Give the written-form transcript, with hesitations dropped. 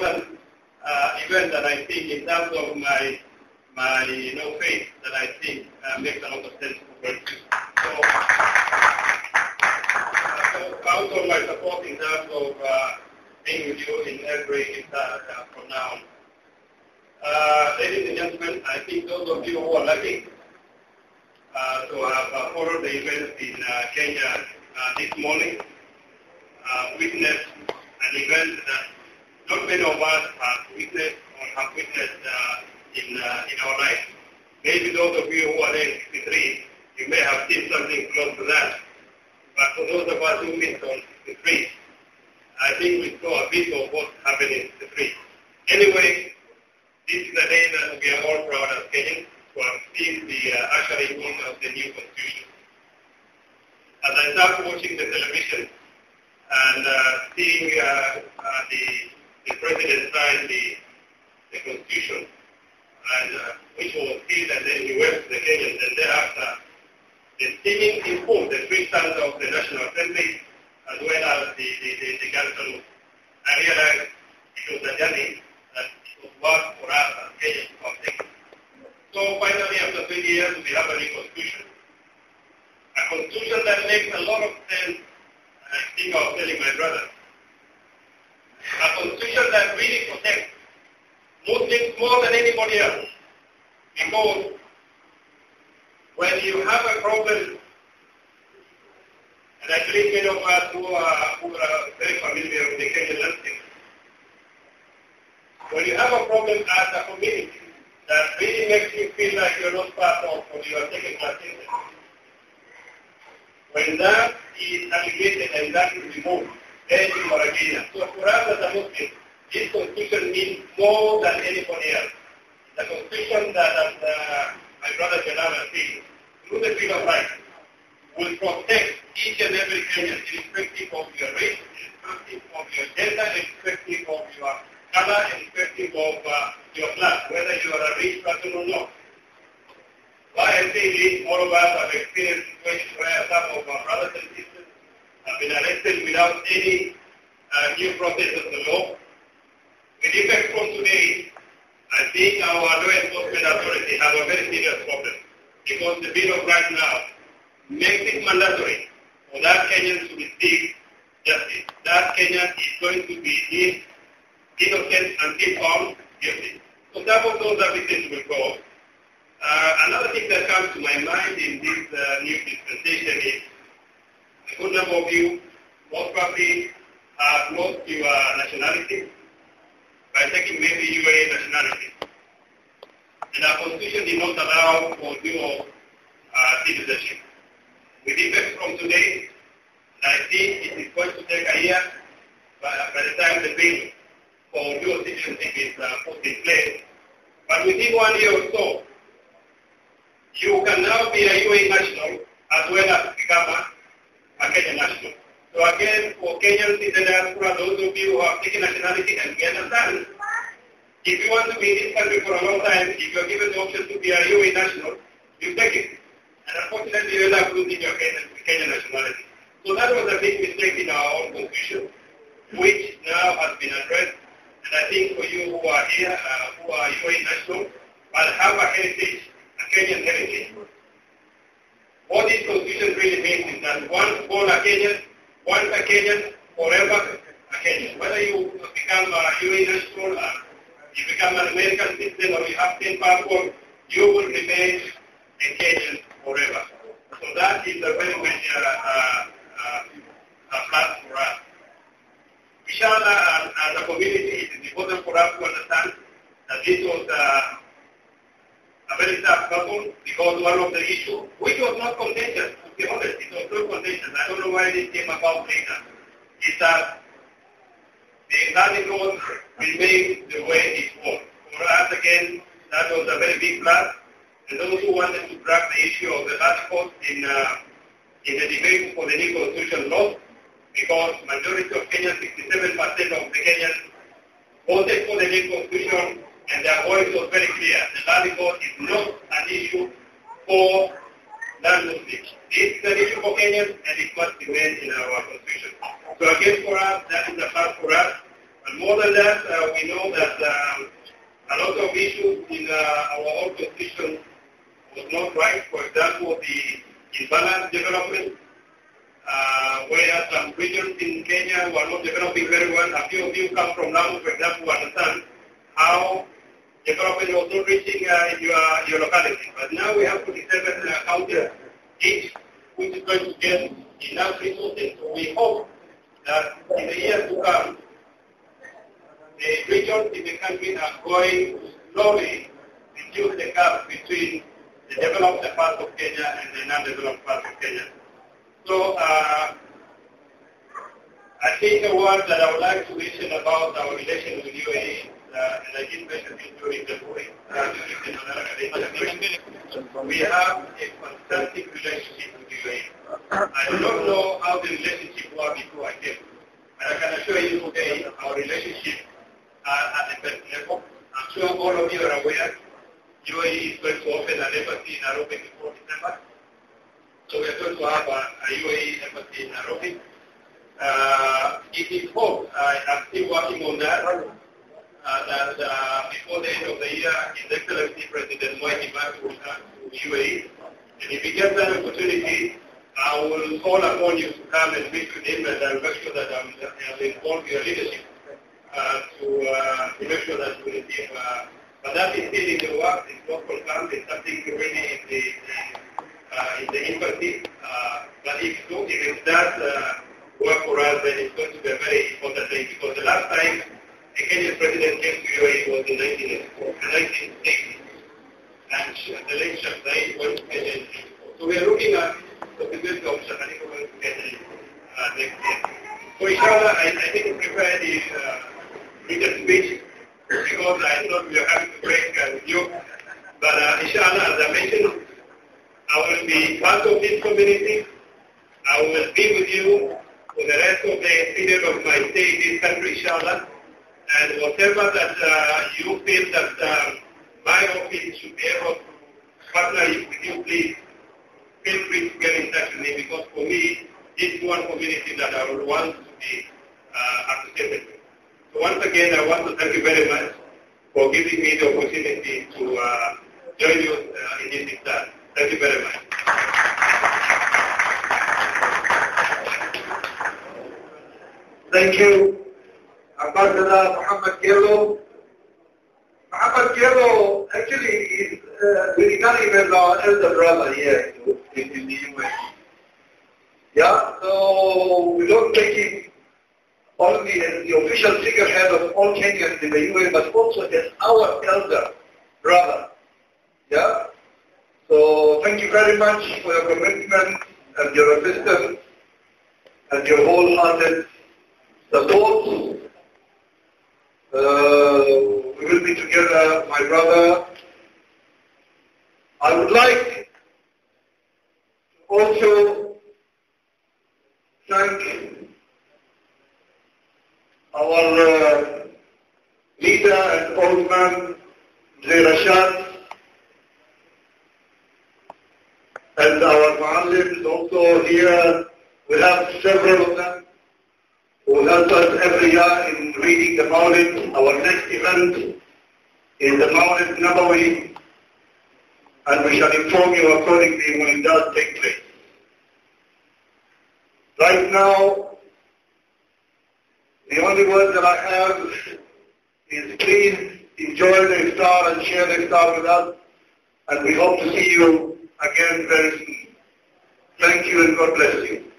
important event that I think in terms of my faith that I think makes a lot of sense for me. So count on my support in terms of being with you in every IFTAR from now on. Ladies and gentlemen, I think those of you who are lucky to have followed the events in Kenya this morning witnessed an event that not many of us have witnessed or have witnessed in our life. Maybe those of you who are there 63, you may have seen something close to that. But for those of us who missed on 63, I think we saw a bit of what's happening in 63. Anyway, this is a day that we are all proud of Kenyans to have seen the ushering in of the new constitution. As I start watching the television and seeing the president sign the constitution, and which was sealed, and then he went to the Kenyans, and thereafter the singing in full, the three stanzas of the National Assembly, as well as the Gun Salute. I realized it was a journey that it was worth for us as Kenyans to have taken. So finally, after 20 years, we have a new constitution. A constitution that makes a lot of sense, and I think I was telling my brother. A constitution that really protects Muslims more than anybody else. Because when you have a problem, and I believe many of us who are very familiar with the Kenyan landscape, when you have a problem as a community that really makes you feel like you're not part of or you are taken for granted, when that is alleviated and that is removed, then you are a Kenyan. So for us as a Muslim, this constitution means more than anybody else. The constitution that, as my brother Jalal has said, through the Bill of Rights, will protect each and every Kenyan, irrespective of your race, irrespective of your gender, irrespective of your color, irrespective of your class, whether you are a rich person or not. Why I say this, all of us have experienced situations where some of our brothers and sisters have been arrested without any due process of the law. With effect from today, I think our law enforcement authority have a very serious problem because the Bill of Rights now makes it mandatory for that Kenyan to receive justice. That Kenyan is going to be innocent until found guilty. So some of those services will go. Another thing that comes to my mind in this new dispensation is a good number of you most probably have lost your nationality by taking maybe UAE nationality. And our constitution did not allow for dual citizenship. With effect from today, I think it is going to take a year by the time the bill for dual citizenship is put in place. But within 1 year or so, you can now be a UAE national as well as become a Kenyan national. So again, for Kenyans in the diaspora, those of you who have taken nationality, and we understand, if you want to be in this country for a long time, if you're given the option to be a UAE national, you take it. And unfortunately, you end up losing your Kenyan nationality. So that was a big mistake in our own constitution, which now has been addressed. And I think for you who are here, who are UAE national, but have a heritage, a Kenyan heritage, what this constitution really means is that once born a Kenyan, once a Kenyan, forever a Kenyan. Whether you become a UAE national, you become an American citizen, or you have 10 passports, you will remain a Kenyan forever. So that is a very major plus for us. Inshallah, as a community, it is important for us to understand that this was a very tough problem because one of the issues, which was not contentious, to be honest, it was not contentious. I don't know why this came about later, is that the landing road remained the way it was. For us, again, that was a very big plus. And those who wanted to drag the issue of the large cost in the debate for the new constitution lost, because majority of Kenyans, 67% of the Kenyans, voted for the new constitution, and their voice was very clear. The landing cost is not an issue for non-Muslims. This is an issue for Kenyans, and it must remain in our constitution. So again, for us, that is a plus for us. And more than that, we know that a lot of issues in our own constitution was not right. For example, the imbalance development, where some regions in Kenya were not developing very well. A few of you come from Lamu, for example, understand how development was not reaching your locality. But now we have 47 counties, each which is going to get enough resources. So we hope that in the years to come, the regions in the country are going to slowly reduce the gap between the developed parts of Kenya and the non-developed parts of Kenya. So I think a word that I would like to mention about our relation with UAE, and I did mention it during the brief, we have a fantastic relationship with UAE. I don't know how the relationship was before I came, but I can assure you today our relationship at the best level. I'm sure all of you are aware UAE is going to open an embassy in Nairobi before December. So we are going to have a UAE embassy in Nairobi. It is hope, I'm still working on that, that before the end of the year, His Excellency President Moi will come to UAE. And if he gets that opportunity, I will call upon you to come and meet with him, and I'll make sure that I'll involve your leadership to make sure that you will receive. But that is still in the works. It's not confirmed. It's something really in the embassy. But if it does work for us, then it's going to be a very important thing, because the last time a Kenyan president came to UAE was in 1980. And the late Sheikh Zayed went to Kenya in 1984. So we are looking at the possibility of Sheikh Khalifa going to Kenya next year. So inshallah, I didn't prepare the written speech because I thought we were having to break with you. But inshallah, as I mentioned, I will be part of this community. I will be with you for the rest of the period of my stay in this country, inshallah. And whatever that you feel that my office should be able to partner with you, please feel free to get in touch with me, because for me, this is one community that I would want to be associated with. So once again, I want to thank you very much for giving me the opportunity to join you in this IFTAR. Thank you very much. Thank you, Ambassador Muhammad Kelo. Muhammad Kelo actually is not even our elder brother here in the UAE. Yeah, so we don't take him only as the official figurehead of all Kenyans in the UAE, but also as our elder brother. Yeah. So thank you very much for your commitment and your assistance and your wholehearted support. We will be together, my brother. I would like to also thank our leader and old man, Zay Rashad, and our Ma'alims also here. We have several of them who help us every year in reading the Mawlid. Our next event is the Mawlid Nabawi, and we shall inform you accordingly when it does take place. Right now, the only word that I have is please enjoy the IFTAR and share the IFTAR with us, and we hope to see you again very soon. Thank you and God bless you.